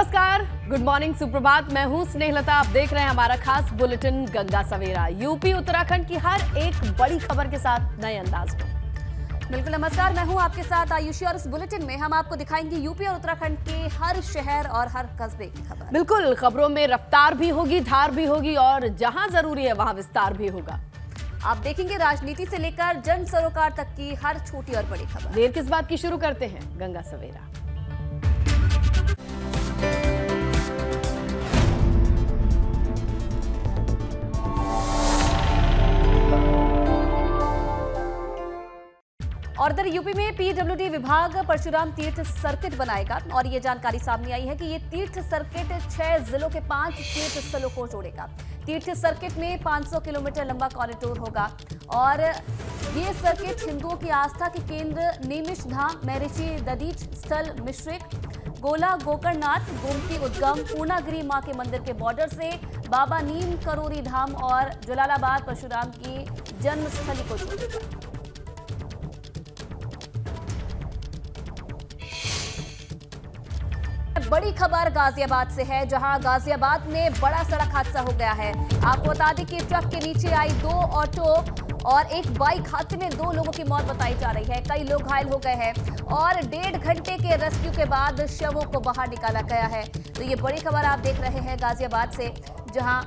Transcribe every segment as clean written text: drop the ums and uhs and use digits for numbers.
नमस्कार, good morning, सुप्रभात। मैं हूं स्नेहलता। आप देख रहे हैं हमारा खास बुलेटिन गंगा सवेरा। यूपी उत्तराखंड की हर एक बड़ी खबर के साथ नए अंदाज में। बिल्कुल नमस्कार, मैं हूं आपके साथ आयुषी और इस बुलेटिन में हम आपको दिखाएंगे यूपी और उत्तराखंड के हर शहर और हर कस्बे की खबर। बिल्कुल, खबरों में रफ्तार भी होगी, धार भी होगी और जहां जरूरी है वहां विस्तार भी होगा। आप देखेंगे राजनीति से लेकर जन सरोकार तक की हर छोटी और बड़ी खबर। देर किस बात की, शुरू करते हैं गंगा सवेरा। और इधर यूपी में पीडब्ल्यूडी विभाग परशुराम तीर्थ सर्किट बनाएगा और ये जानकारी सामने आई है कि ये तीर्थ सर्किट 6 जिलों के 5 तीर्थ स्थलों को जोड़ेगा। तीर्थ सर्किट में 500 किलोमीटर लंबा कॉरिडोर होगा और ये सर्किट हिंदुओं की आस्था के केंद्र नीमिष धाम, महर्षि दधीच स्थल मिश्रिक, गोला गोकर्णनाथ, गोमती उद्गम, पूर्णागिरी मां के मंदिर के बॉर्डर से बाबा नीम करोरी धाम और जलालाबाद परशुराम की जन्मस्थली को जोड़ेगा। बड़ी खबर गाजियाबाद से है, जहां गाजियाबाद में बड़ा सड़क हादसा हो गया है। आपको बता दें कि ट्रक के नीचे आई 2 ऑटो और एक बाइक, हादसे में 2 लोगों की मौत बताई जा रही है। कई लोग घायल हो गए हैं और 1.5 घंटे के रेस्क्यू के बाद शवों को बाहर निकाला गया है। तो ये बड़ी खबर आप देख रहे हैं गाजियाबाद से, जहां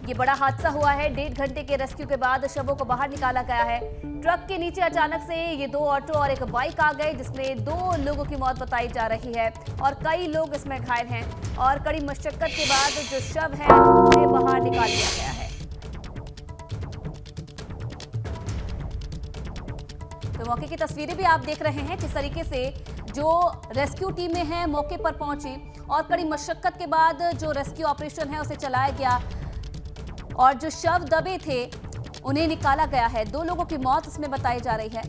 ये बड़ा हादसा हुआ है। 1.5 घंटे के रेस्क्यू के बाद शवों को बाहर निकाला गया है। ट्रक के नीचे अचानक से ये 2 ऑटो और एक बाइक आ गए, जिसमें 2 लोगों की मौत बताई जा रही है और कई लोग इसमें घायल हैं और कड़ी मशक्कत के बाद जो शव है उन्हें बाहर निकाल लिया गया है। तो मौके की तस्वीरें भी आप देख रहे हैं किस तरीके से जो रेस्क्यू टीमें हैं मौके पर पहुंची और कड़ी मशक्कत के बाद जो रेस्क्यू ऑपरेशन है उसे चलाया गया और जो शव दबे थे उन्हें निकाला गया है। 2 लोगों की मौत इसमें बताई जा रही है।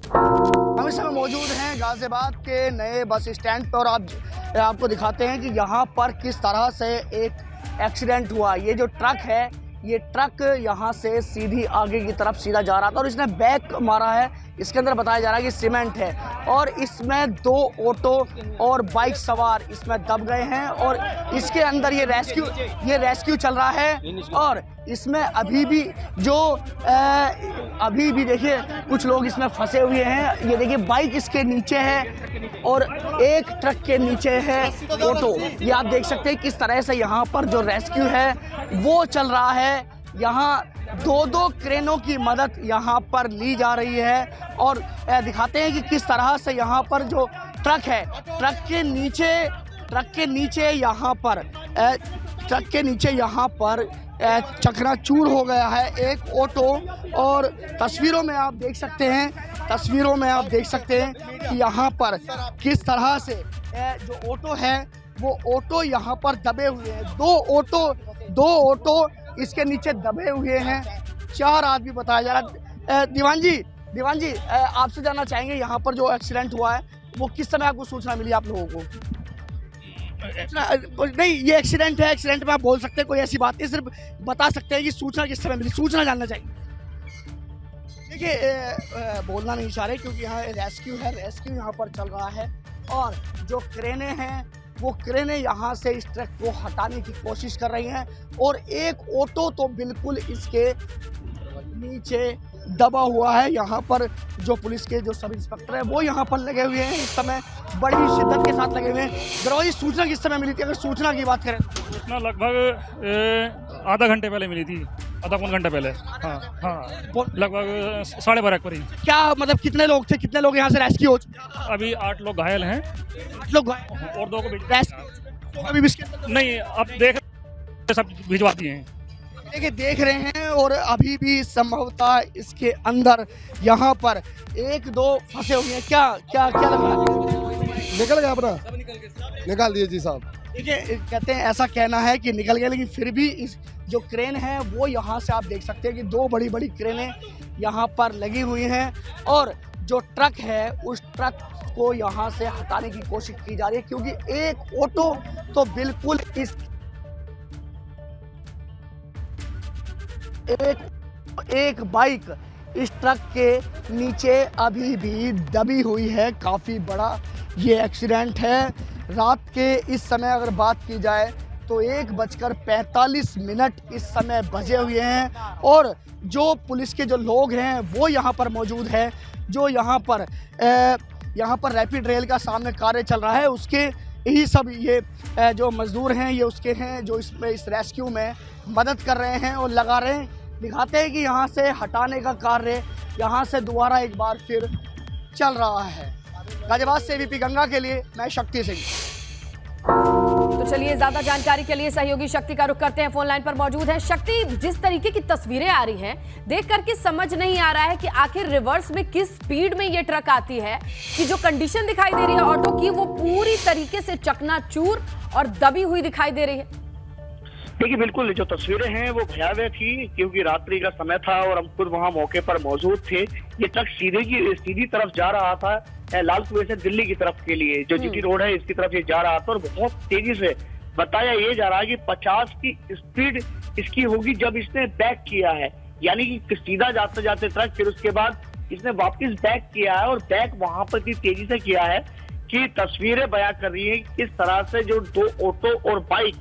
हम इस समय मौजूद हैं गाजियाबाद के नए बस स्टैंड पर और आपको दिखाते हैं कि यहाँ पर किस तरह से एक एक्सीडेंट हुआ। ये जो ट्रक है, ये ट्रक यहाँ से सीधी आगे की तरफ सीधा जा रहा था और इसने बैक मारा है। इसके अंदर बताया जा रहा है कि सीमेंट है और इसमें 2 ऑटो और बाइक सवार इसमें दब गए हैं और इसके अंदर ये रेस्क्यू चल रहा है और इसमें अभी भी देखिए कुछ लोग इसमें फंसे हुए हैं। ये देखिए बाइक इसके नीचे है और एक ट्रक के नीचे है ऑटो। ये आप देख सकते हैं किस तरह से यहाँ पर जो रेस्क्यू है वो चल रहा है। यहाँ 2 क्रेनों की मदद यहाँ पर ली जा रही है और दिखाते हैं कि किस तरह से यहाँ पर जो ट्रक है, ट्रक के नीचे यहाँ पर चकनाचूर हो गया है एक ऑटो। और तस्वीरों में आप देख सकते हैं कि यहाँ पर किस तरह से जो ऑटो है वो ऑटो यहाँ पर दबे हुए हैं। 2 ऑटो इसके नीचे दबे हुए हैं। 4 आदमी बताया जा रहा है। दीवान जी आपसे जानना चाहेंगे यहाँ पर जो एक्सीडेंट हुआ है वो किस समय आपको सूचना मिली आप लोगों को? नहीं, ये एक्सीडेंट है, एक्सीडेंट में आप बोल सकते हैं, कोई ऐसी बात नहीं, सिर्फ बता सकते हैं कि सूचना किस समय मिली, सूचना जानना चाहिए। देखिए बोलना नहीं चाह रहे क्योंकि यहाँ रेस्क्यू यहाँ पर चल रहा है और जो क्रेनें हैं वो क्रेनें यहाँ से इस ट्रक को हटाने की कोशिश कर रही हैं और एक ऑटो तो बिल्कुल इसके नीचे दबा हुआ है। यहाँ पर जो पुलिस के जो सब इंस्पेक्टर है वो यहाँ पर लगे हुए हैं, इस समय बड़ी शिद्दत के साथ लगे हुए हैं। दरवाजे सूचना किस समय मिली थी? अगर सूचना की बात करें, सूचना लगभग आधा घंटे पहले मिली थी, आधा पौन घंटे पहले। हाँ, लगभग 12:30 पर ही। क्या मतलब कितने लोग थे, कितने लोग यहाँ से रेस्क्यू हो चुके? अभी 8 लोग घायल हैं। 8 लोग घायल और 2 को रेस्क्यू अभी नहीं, अब देख सब भिजवा दिए हैं। देखिए देख रहे हैं और अभी भी संभवतः इसके अंदर यहाँ पर 1-2 फंसे हुए हैं। क्या लग रहा है? निकल गया अपना, निकाल दिए जी साहब। देखिए कहते हैं, ऐसा कहना है कि निकल गया, लेकिन फिर भी इस जो क्रेन है वो यहाँ से आप देख सकते हैं कि 2 बड़ी क्रेनें यहाँ पर लगी हुई हैं और जो ट्रक है उस ट्रक को यहाँ से हटाने की कोशिश की जा रही है क्योंकि एक ऑटो तो बिल्कुल एक बाइक इस ट्रक के नीचे अभी भी दबी हुई है। काफ़ी बड़ा ये एक्सीडेंट है। रात के इस समय अगर बात की जाए तो 1:45 इस समय बजे हुए हैं और जो पुलिस के जो लोग हैं वो यहाँ पर मौजूद है। जो यहाँ पर रैपिड रेल का सामने कार्य चल रहा है उसके यही सब ये जो मजदूर हैं ये उसके हैं जो इसमें इस रेस्क्यू में मदद कर रहे हैं और लगा रहे हैं। दिखाते हैं कि यहाँ से हटाने का कार्य यहाँ से दोबारा एक बार फिर चल रहा है। गाजियाबाद से एबीपी गंगा के लिए मैं शक्ति सिंह। तो चलिए ज्यादा जानकारी के लिए सहयोगी शक्ति का रुख करते हैं, फोन लाइन पर मौजूद है। शक्ति, जिस तरीके की तस्वीरें आ रही हैं देख करके समझ नहीं आ रहा है कि आखिर रिवर्स में किस स्पीड में ये ट्रक आती है कि जो कंडीशन दिखाई दे रही है ऑटो की वो पूरी तरीके से चकनाचूर और दबी हुई दिखाई दे रही है। देखिए, बिल्कुल जो तस्वीरें हैं वो भयावह थी क्योंकि रात्रि का समय था और हम खुद वहां मौके पर मौजूद थे। ये ट्रक सीधी तरफ जा रहा था लाल कुएं से दिल्ली की तरफ के लिए, जो जीटी रोड है इसकी तरफ ये जा रहा था और बहुत तेजी से बताया ये जा रहा है कि 50 की स्पीड इसकी होगी जब इसने बैक किया है। यानी कि सीधा जाते जाते ट्रक फिर उसके बाद इसने वापस बैक किया है और बैक वहां पर इतनी तेजी से किया है कि तस्वीरें बयां कर रही है किस तरह से जो 2 ऑटो और बाइक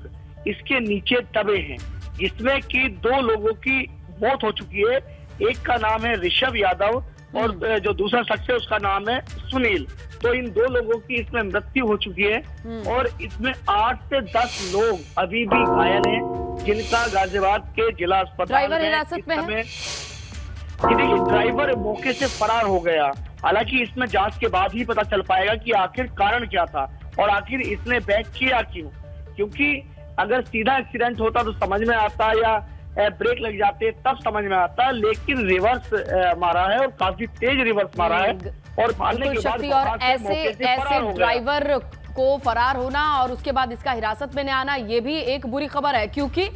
इसके नीचे दबे हैं, जिसमें कि 2 लोगों की मौत हो चुकी है। एक का नाम है ऋषभ यादव और जो दूसरा शख्स है उसका नाम है सुनील। तो इन 2 लोगों की इसमें मृत्यु हो चुकी है और इसमें 8 से 10 लोग अभी भी घायल हैं, जिनका गाजियाबाद के जिला अस्पताल ड्राइवर हिरासत में है। देखिए, ड्राइवर मौके से फरार हो गया। हालांकि इसमें जांच के बाद ही पता चल पाएगा कि आखिर कारण क्या था और आखिर इसने बैक किया क्यों। क्योंकि अगर सीधा एक्सीडेंट होता तो समझ में आता या ब्रेक लग जाते तब समझ में आता, लेकिन रिवर्स मारा है और काफी तेज रिवर्स मारा है और मारने के बाद और ऐसे ड्राइवर को फरार होना और उसके बाद इसका हिरासत में आना ये भी एक बुरी खबर है, क्योंकि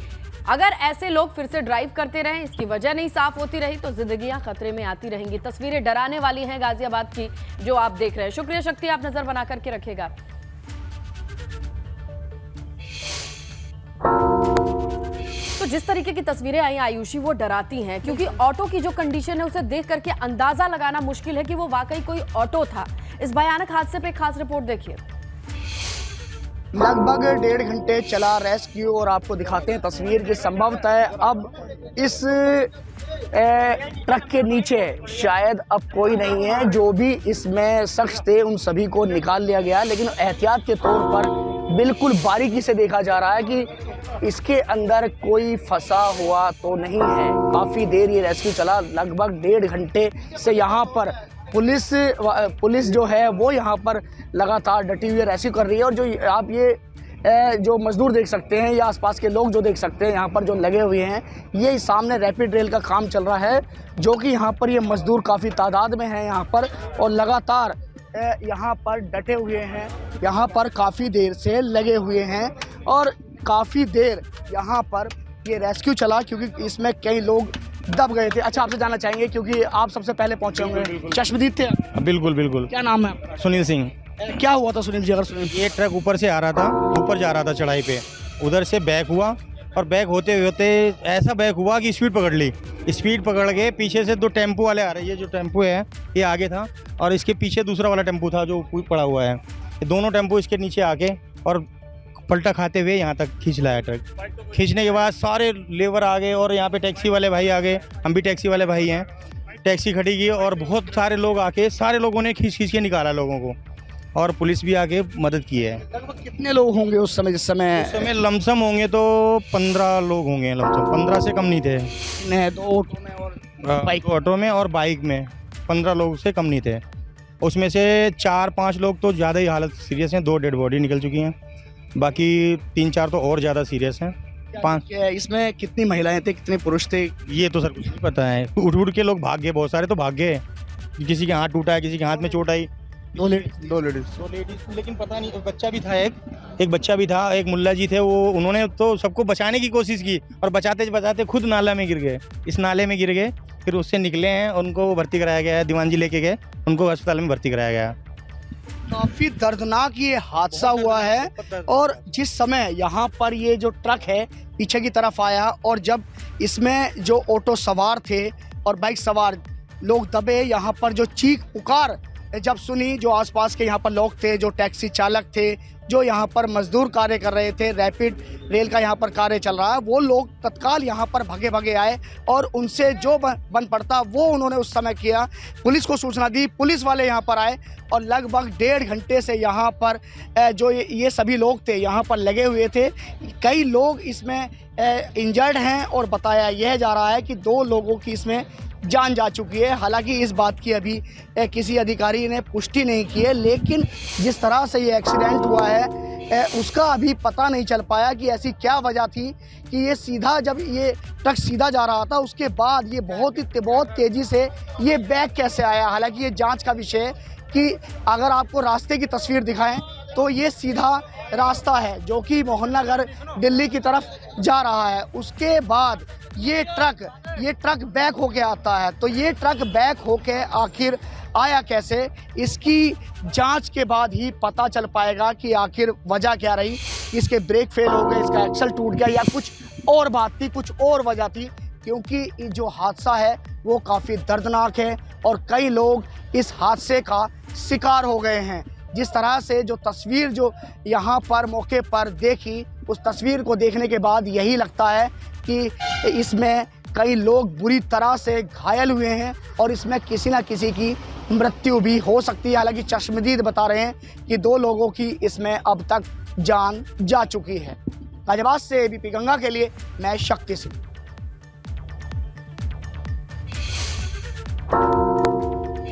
अगर ऐसे लोग फिर से ड्राइव करते रहें, इसकी वजह नहीं साफ होती रही तो जिंदगियां खतरे में आती रहेंगी। तस्वीरें डराने वाली हैं गाजियाबाद की जो आप देख रहे हैं। शुक्रिया शक्ति, आप नजर बना करके रखेगा। तो जिस तरीके की तस्वीरें आई आयुषी वो डराती हैं, क्योंकि ऑटो की जो कंडीशन है उसे देख करके अंदाजा लगाना मुश्किल है कि वो वाकई कोई ऑटो था। इस भयानक हादसे पे खास रिपोर्ट देखिए। लगभग 1.5 घंटे चला रेस्क्यू और आपको दिखाते हैं तस्वीर कि संभवतः अब इस ट्रक के नीचे शायद अब कोई नहीं है। जो भी इसमें शख्स थे उन सभी को निकाल लिया गया, लेकिन एहतियात के तौर पर बिल्कुल बारीकी से देखा जा रहा है कि इसके अंदर कोई फंसा हुआ तो नहीं है। काफ़ी देर ये रेस्क्यू चला, लगभग 1.5 घंटे से यहाँ पर पुलिस जो है वो यहाँ पर लगातार डटी हुई रेस्क्यू कर रही है। और जो आप ये जो मजदूर देख सकते हैं या आसपास के लोग जो देख सकते हैं यहाँ पर जो लगे हुए हैं, ये सामने रैपिड रेल का काम चल रहा है, जो कि यहाँ पर ये मजदूर काफ़ी तादाद में हैं यहाँ पर और लगातार यहाँ पर डटे हुए हैं, यहाँ पर काफ़ी देर से लगे हुए हैं और काफ़ी देर यहाँ पर ये रेस्क्यू चला क्योंकि इसमें कई लोग दब गए थे। अच्छा, आपसे जानना चाहेंगे क्योंकि आप सबसे पहले पहुँचे होंगे, चश्मदीद थे? बिल्कुल बिल्कुल। क्या नाम है आपका? सुनील सिंह। क्या हुआ था सुनील जी? अगर सुनील, ये ट्रक ऊपर से आ रहा था, ऊपर जा रहा था चढ़ाई पे, उधर से बैक हुआ और बैक होते होते ऐसा बैक हुआ कि स्पीड पकड़ ली। स्पीड पकड़ के पीछे से 2 टेम्पो वाले आ रहे हैं। ये जो टेम्पो है ये आगे था और इसके पीछे दूसरा वाला टेम्पो था जो पड़ा हुआ है। ये दोनों टेम्पो इसके नीचे आके और पलटा खाते हुए यहाँ तक खींच लाया ट्रक। खींचने के बाद सारे लेबर आ गए और यहाँ पे टैक्सी वाले भाई आ गए, हम भी टैक्सी वाले भाई हैं। टैक्सी खड़ी की और बहुत सारे लोग आके सारे लोगों ने खींच के निकाला लोगों को और पुलिस भी आके मदद की है। लगभग कितने लोग होंगे उस समय? जिस समय लमसम होंगे तो 15 लोग होंगे, लमसम 15 से कम नहीं थे। 2 ऑटो में और बाइक, ऑटो में और बाइक में 15 लोग से कम नहीं थे। उसमें से 4-5 लोग तो ज़्यादा ही हालत सीरियस हैं, 2 डेड बॉडी निकल चुकी हैं, बाकी 3-4 तो और ज़्यादा सीरियस हैं। 5 इसमें कितनी महिलाएं थे, कितने पुरुष थे? ये तो सर कुछ नहीं पता है। उठ के लोग भाग गए, बहुत सारे तो भाग गए। किसी के हाथ टूटा है, किसी के हाथ में चोट आई। 2 लेडीज, लेकिन पता नहीं, बच्चा भी था, एक बच्चा भी था। एक मुल्ला जी थे, वो उन्होंने तो सबको बचाने की कोशिश की और बचाते बचाते खुद नाला में गिर गए। इस नाले में गिर गए, फिर उससे निकले हैं, उनको भर्ती कराया गया है। दीवान जी लेके गए, उनको अस्पताल में भर्ती कराया गया। काफ़ी दर्दनाक ये हादसा हुआ है और जिस समय यहाँ पर ये जो ट्रक है पीछे की तरफ आया और जब इसमें जो ऑटो सवार थे और बाइक सवार लोग दबे। यहाँ पर जो चीख पुकार जब सुनी, जो आसपास के यहाँ पर लोग थे, जो टैक्सी चालक थे, जो यहाँ पर मजदूर कार्य कर रहे थे, रैपिड रेल का यहाँ पर कार्य चल रहा है, वो लोग तत्काल यहाँ पर भगे भगे आए और उनसे जो बन पड़ता वो उन्होंने उस समय किया। पुलिस को सूचना दी, पुलिस वाले यहाँ पर आए और लगभग 1.5 घंटे से यहाँ पर जो ये सभी लोग थे यहाँ पर लगे हुए थे। कई लोग इसमें इंजर्ड हैं और बताया यह जा रहा है कि 2 लोगों की इसमें जान जा चुकी है। हालांकि इस बात की अभी किसी अधिकारी ने पुष्टि नहीं की है, लेकिन जिस तरह से ये एक्सीडेंट हुआ है उसका अभी पता नहीं चल पाया कि ऐसी क्या वजह थी कि ये सीधा, जब ये ट्रक सीधा जा रहा था उसके बाद ये बहुत तेज़ी से ये बैक कैसे आया। हालांकि ये जांच का विषय है कि अगर आपको रास्ते की तस्वीर दिखाएं तो ये सीधा रास्ता है जो कि मोहननगर दिल्ली की तरफ जा रहा है। उसके बाद ये ट्रक बैक होके आता है। तो ये ट्रक बैक होके आखिर आया कैसे, इसकी जांच के बाद ही पता चल पाएगा कि आखिर वजह क्या रही। इसके ब्रेक फेल हो गए, इसका एक्सल टूट गया या कुछ और बात थी, कुछ और वजह थी, क्योंकि जो हादसा है वो काफ़ी दर्दनाक है और कई लोग इस हादसे का शिकार हो गए हैं। जिस तरह से जो तस्वीर जो यहाँ पर मौके पर देखी, उस तस्वीर को देखने के बाद यही लगता है कि इसमें कई लोग बुरी तरह से घायल हुए हैं और इसमें किसी न किसी की मृत्यु भी हो सकती है। हालांकि चश्मदीद बता रहे हैं कि 2 लोगों की इसमें अब तक जान जा चुकी है। गाजियाबाद से एबीपी गंगा के लिए मैं शक्ति सिंह।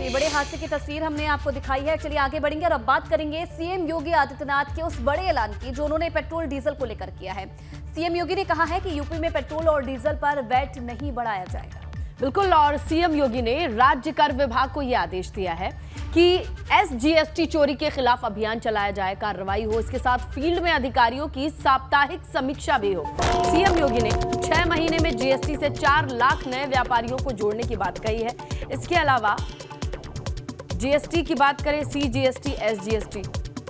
बड़े हादसे की तस्वीर हमने आपको दिखाई है। चलिए आगे बढ़ेंगे और अब बात करेंगे सीएम योगी आदित्यनाथ के उस बड़े ऐलान की जो उन्होंने पेट्रोल डीजल को लेकर किया है। सीएम योगी ने कहा है कि यूपी में पेट्रोल और डीजल पर वैट नहीं बढ़ाया जाएगा। बिल्कुल, और सीएम योगी ने राज्य कर विभाग को यह आदेश दिया है कि एसजीएसटी चोरी के खिलाफ अभियान चलाया जाए, कार्रवाई हो, इसके साथ फील्ड में अधिकारियों की साप्ताहिक समीक्षा भी हो। सीएम योगी ने 6 महीने में जीएसटी से 4 लाख नए व्यापारियों को जोड़ने की बात कही है। इसके अलावा जीएसटी की बात करें, सीजीएसटी, एसजीएसटी,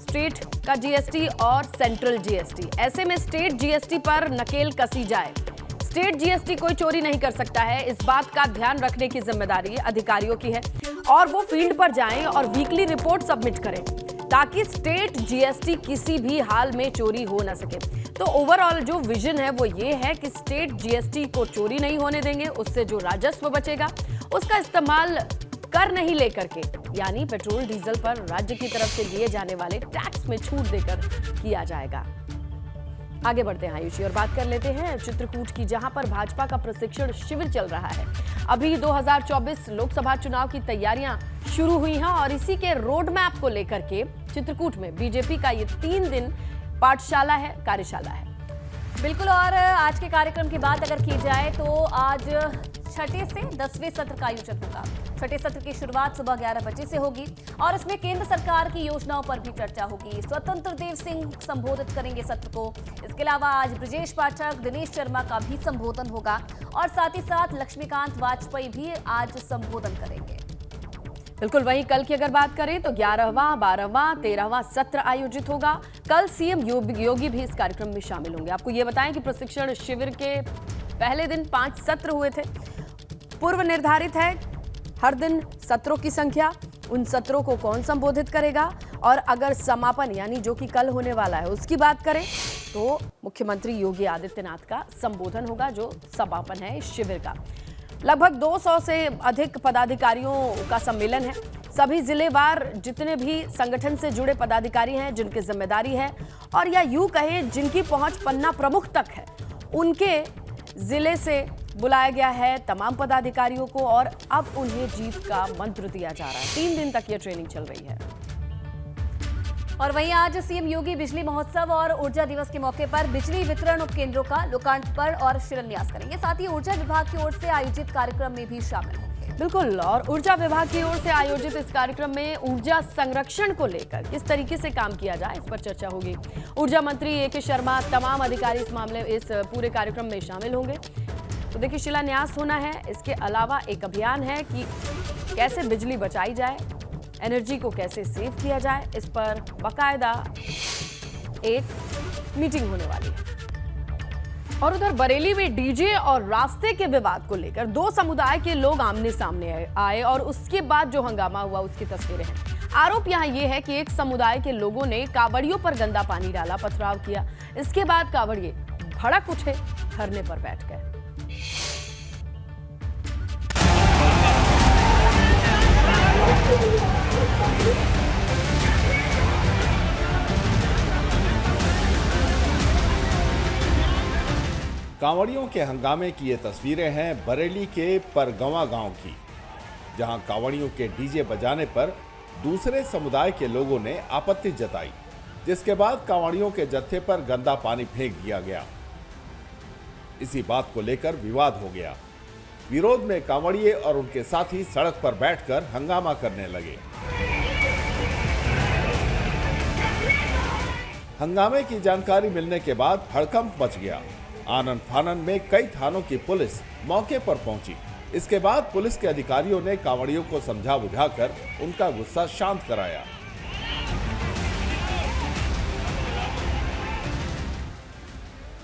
स्टेट का जीएसटी और सेंट्रल जीएसटी, ऐसे में स्टेट जीएसटी पर नकेल कसी जाए। स्टेट जीएसटी कोई चोरी नहीं कर सकता है, इस बात का ध्यान रखने की जिम्मेदारी अधिकारियों की है और वो फील्ड पर जाएं और वीकली रिपोर्ट सबमिट करें ताकि स्टेट जीएसटी किसी भी हाल में चोरी हो ना सके। तो ओवरऑल जो विजन है वो ये है कि स्टेट जीएसटी को चोरी नहीं होने देंगे, उससे जो राजस्व बचेगा उसका इस्तेमाल कर नहीं लेकर के, यानी पेट्रोल डीजल पर राज्य की तरफ से लिए जाने वाले टैक्स में छूट देकर किया जाएगा। आगे बढ़ते हैं आयुषी और बात कर लेते हैं चित्रकूट की, जहां पर भाजपा का प्रशिक्षण शिविर चल रहा है। अभी 2024 लोकसभा चुनाव की तैयारियां शुरू हुई हैं और इसी के रोड मैप को लेकर के चित्रकूट में बीजेपी का ये 3 दिन कार्यशाला है। बिल्कुल, और आज के कार्यक्रम की बात अगर की जाए तो आज 6ठे से 10वें सत्र का आयोजन होगा। 6ठे सत्र की शुरुआत सुबह 11 बजे से होगी और इसमें केंद्र सरकार की योजनाओं पर भी चर्चा होगी। स्वतंत्र देव सिंह संबोधित करेंगे सत्र को। इसके अलावा आज ब्रजेश पाठक, दिनेश शर्मा का भी संबोधन होगा और साथ ही साथ लक्ष्मीकांत वाजपेयी भी आज संबोधन करेंगे। बिल्कुल, वहीं कल की अगर बात करें तो 11वां, 12वां, 13वां सत्र आयोजित होगा। कल सीएम योगी भी इस कार्यक्रम में शामिल होंगे। आपको ये बताएं कि प्रशिक्षण शिविर के पहले दिन 5 सत्र हुए थे। पूर्व निर्धारित है हर दिन सत्रों की संख्या, उन सत्रों को कौन संबोधित करेगा और अगर समापन यानी जो कि कल होने वाला है उसकी बात करें तो मुख्यमंत्री योगी आदित्यनाथ का संबोधन होगा, जो समापन है इस शिविर का। लगभग 200 से अधिक पदाधिकारियों का सम्मेलन है। सभी जिलेवार जितने भी संगठन से जुड़े पदाधिकारी हैं, जिनकी जिम्मेदारी है और या यूं कहें जिनकी पहुंच पन्ना प्रमुख तक है, उनके जिले से बुलाया गया है तमाम पदाधिकारियों को और अब उन्हें जीत का मंत्र दिया जा रहा है। 3 दिन तक ये ट्रेनिंग चल रही है। और वहीं आज सीएम योगी बिजली महोत्सव और ऊर्जा दिवस के मौके पर बिजली वितरण उपकेंद्रों का लोकार्पण और शिलान्यास करेंगे। साथ ही ऊर्जा विभाग की ओर से आयोजित कार्यक्रम में भी शामिल होंगे। बिल्कुल, और ऊर्जा विभाग की ओर से आयोजित इस कार्यक्रम में ऊर्जा संरक्षण को लेकर किस तरीके से काम किया जाए, इस पर चर्चा होगी। ऊर्जा मंत्री ए.के. शर्मा, तमाम अधिकारी इस पूरे कार्यक्रम में शामिल होंगे। तो देखिए, शिलान्यास होना है। इसके अलावा एक अभियान है कि कैसे बिजली बचाई जाए, एनर्जी को कैसे सेव किया जाए, इस पर बाकायदा एक मीटिंग होने वाली है। और उधर बरेली में डीजे और रास्ते के विवाद को लेकर दो समुदाय के लोग आमने सामने आए और उसके बाद जो हंगामा हुआ उसकी तस्वीरें हैं। आरोप यहाँ ये है कि एक समुदाय के लोगों ने कांवड़ियों पर गंदा पानी डाला, पथराव किया। इसके बाद कांवड़िए भड़क उठे, धरने पर बैठ गए। कांवड़ियों के हंगामे की ये तस्वीरें हैं बरेली के परगवा गांव की, जहां कांवड़ियों के डीजे बजाने पर दूसरे समुदाय के लोगों ने आपत्ति जताई, जिसके बाद कांवड़ियों के जत्थे पर गंदा पानी फेंक दिया गया। इसी बात को लेकर विवाद हो गया। विरोध में कांवड़िए और उनके साथी सड़क पर बैठकर हंगामा करने लगे। हंगामे की जानकारी मिलने के बाद हड़कंप मच गया। आनन फानन में कई थानों की पुलिस मौके पर पहुंची। इसके बाद पुलिस के अधिकारियों ने कांवड़ियों को समझा बुझाकर उनका गुस्सा शांत कराया।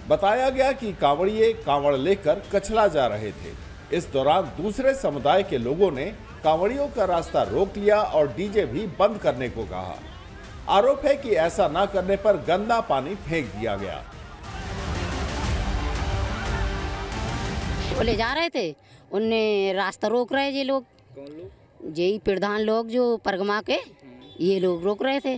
बताया गया कि कांवड़िए कांवड़ लेकर कचला जा रहे थे। इस दौरान दूसरे समुदाय के लोगों ने कांवड़ियों का रास्ता रोक लिया और डीजे भी बंद करने को कहा। आरोप है कि ऐसा न करने पर गंदा पानी फेंक दिया गया। वो ले जा रहे थे, उनने रास्ता रोक रहे ये लोग। कौन लोग? यही प्रधान लोग जो परगमा के, ये लोग रोक रहे थे।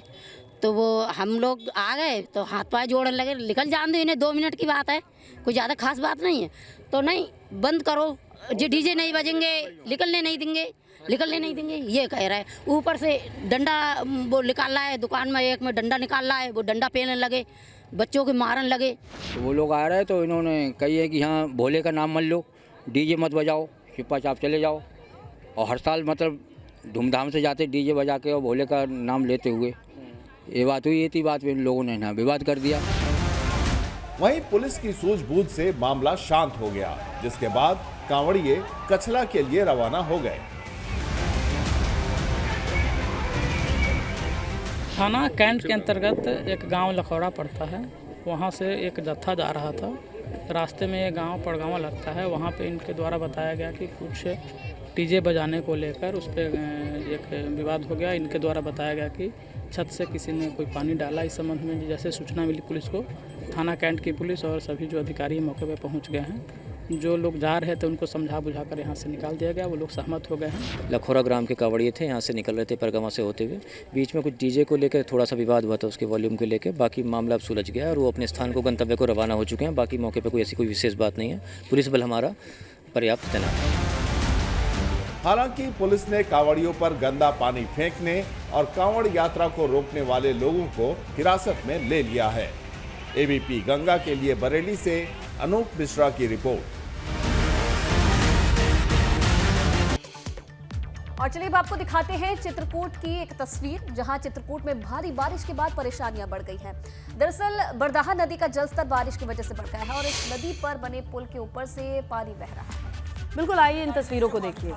तो वो हम लोग आ गए तो हाथ पाए जोड़ने लगे, निकल जान दो इन्हें, 2 मिनट की बात है, कोई ज़्यादा खास बात नहीं है। तो नहीं, बंद करो, जो डीजे नहीं बजेंगे, निकलने नहीं देंगे, ये कह रहा है। ऊपर से डंडा वो निकाल रहा है, दुकान में एक में डंडा निकाल रहा है, वो डंडा पहनने लगे, बच्चों के मारन लगे। तो वो लोग आ रहे हैं तो इन्होंने कही है कि हाँ भोले का नाम मत लो, डीजे मत बजाओ, चुप्पा चाप चले जाओ। और हर साल मतलब धूमधाम से जाते डीजे बजा के और भोले का नाम लेते हुए। ये बात हुई, ये थी बात, इन लोगों ने ना विवाद कर दिया। वहीं पुलिस की सूझबूझ से मामला शांत हो गया, जिसके बाद कांवड़िए कचला के लिए रवाना हो गए। थाना कैंट के अंतर्गत एक गांव लखौड़ा पड़ता है, वहां से एक जत्था जा रहा था। रास्ते में एक गांव पड़गांव लगता है, वहां पे इनके द्वारा बताया गया कि कुछ डीजे बजाने को लेकर उस पर एक विवाद हो गया। इनके द्वारा बताया गया कि छत से किसी ने कोई पानी डाला। इस संबंध में जैसे सूचना मिली पुलिस को, थाना कैंट की पुलिस और सभी जो अधिकारी मौके पर पहुँच गए हैं। जो लोग जा रहे थे उनको समझा बुझाकर यहाँ से निकाल दिया गया, वो लोग सहमत हो गए हैं। लखौरा ग्राम के कांवड़िए थे, यहाँ से निकल रहे थे परगमा से होते हुए। बीच में कुछ डीजे को लेकर थोड़ा सा विवाद हुआ था, उसके वॉल्यूम को लेकर। बाकी मामला अब सुलझ गया और वो अपने स्थान को, गंतव्य को रवाना हो चुके हैं। बाकी मौके पर कोई ऐसी कोई विशेष बात नहीं है। पुलिस बल हमारा पर्याप्त तैनात है। हालांकि पुलिस ने कांवड़ियों पर गंदा पानी फेंकने और कांवड़ यात्रा को रोकने वाले लोगों को हिरासत में ले लिया है। एबीपी गंगा के लिए बरेली से अनूप मिश्रा की रिपोर्ट। और चलिए अब आपको दिखाते हैं चित्रकूट की एक तस्वीर, जहां चित्रकूट में भारी बारिश के बाद परेशानियां बढ़ गई हैं। दरअसल बरदाहा नदी का जलस्तर बारिश की वजह से बढ़ गया है और इस नदी पर बने पुल के ऊपर से पानी बह रहा है। बिल्कुल, आइए इन तस्वीरों को देखिए।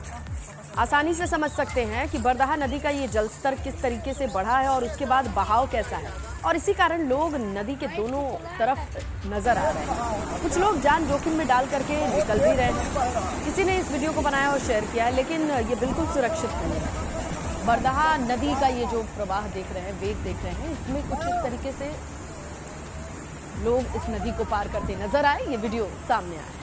आसानी से समझ सकते हैं कि बरदाहा नदी का ये जलस्तर किस तरीके से बढ़ा है और उसके बाद बहाव कैसा है, और इसी कारण लोग नदी के दोनों तरफ नजर आ रहे हैं। कुछ लोग जान जोखिम में डाल करके निकल भी रहे हैं। किसी ने इस वीडियो को बनाया और शेयर किया है, लेकिन ये बिल्कुल सुरक्षित नहीं है। बरदाहा नदी का ये जो प्रवाह देख रहे हैं, वेग देख रहे हैं, इसमें कुछ इस तरीके से लोग इस नदी को पार करते नजर आए। ये वीडियो सामने आया है।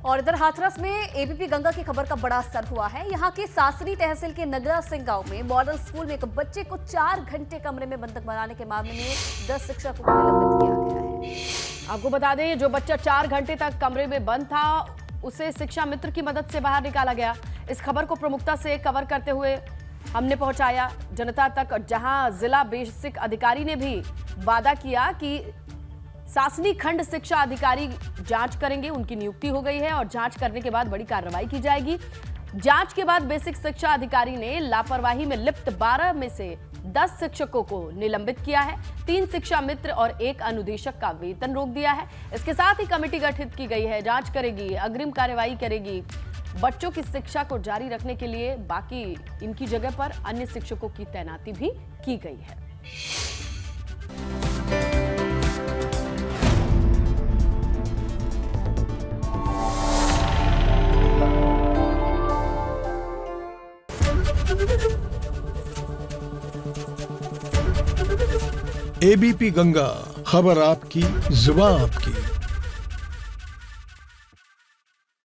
और इधर हाथरस में एबीपी गंगा की खबर का बड़ा असर हुआ है। यहाँ के सासरी तहसील के नगरा सिंह गांव में मॉडल स्कूल में एक बच्चे को 4 घंटे कमरे में बंधक बनाने के मामले में 10 शिक्षकों को निलंबित किया गया है। आपको बता दें, जो बच्चा 4 घंटे तक कमरे में बंद था, उसे शिक्षा मित्र की मदद से बाहर निकाला गया। इस खबर को प्रमुखता से कवर करते हुए हमने पहुंचाया जनता तक, जहां जिला बेसिक अधिकारी ने भी वादा किया कि सासनी खंड शिक्षा अधिकारी जांच करेंगे। उनकी नियुक्ति हो गई है और जांच करने के बाद बड़ी कार्रवाई की जाएगी। जांच के बाद बेसिक शिक्षा अधिकारी ने लापरवाही में लिप्त 12 में से 10 शिक्षकों को निलंबित किया है। 3 शिक्षा मित्र और 1 अनुदेशक का वेतन रोक दिया है। इसके साथ ही कमेटी गठित की गई है, जांच करेगी, अग्रिम कार्रवाई करेगी। बच्चों की शिक्षा को जारी रखने के लिए बाकी इनकी जगह पर अन्य शिक्षकों की तैनाती भी की गई है। एबीपी गंगा, खबर आपकी, जुबान आपकी।